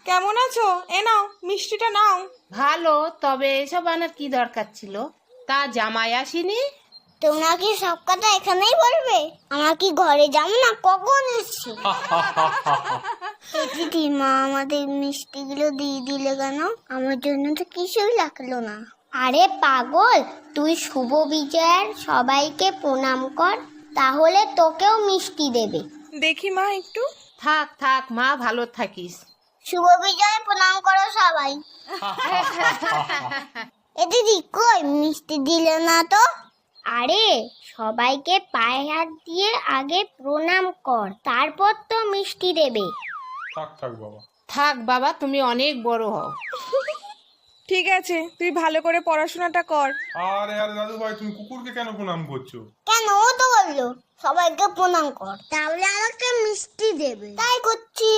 কেমন আছো? এ নাও মিষ্টিটা নাও। ভালো, তবে এসব আনার কি দরকার ছিল? তা জামাই আসেনি? তোমরা কি সব কথা এখানেই বলবে? আমরা কি ঘরে যাবো না? কখন এসছি? দিদি, মা আমাদের মিষ্টিগুলো দিয়ে দিলে কেন? আমার জন্য তো কিছুই লাগলো না। আরে পাগল, তুই শুভ বিজয়ের সবাইকে প্রণাম কর, তাহলে তোকেও মিষ্টি দেবে। দেখি মা একটু। থাক থাক মা, ভালো থাকিস। শুভ বিজয় প্রণাম করো সবাই। এ দিদি, কই মিষ্টি দিলে না তো? আরে সবাইকে পায়ে হাত দিয়ে আগে প্রণাম কর, তারপর তো মিষ্টি দেবে। থাক থাক বাবা। থাক বাবা, তুমি অনেক বড় হও। ঠিক আছে, তুই ভালো করে পড়াশোনাটা কর। আরে আরে দাদু ভাই, তুমি কুকুরকে কেন প্রণাম করছো? কেন, ও তো বললো সবাইকে প্রণাম কর, তাহলে আমাকে মিষ্টি দেবে, তাই করছি।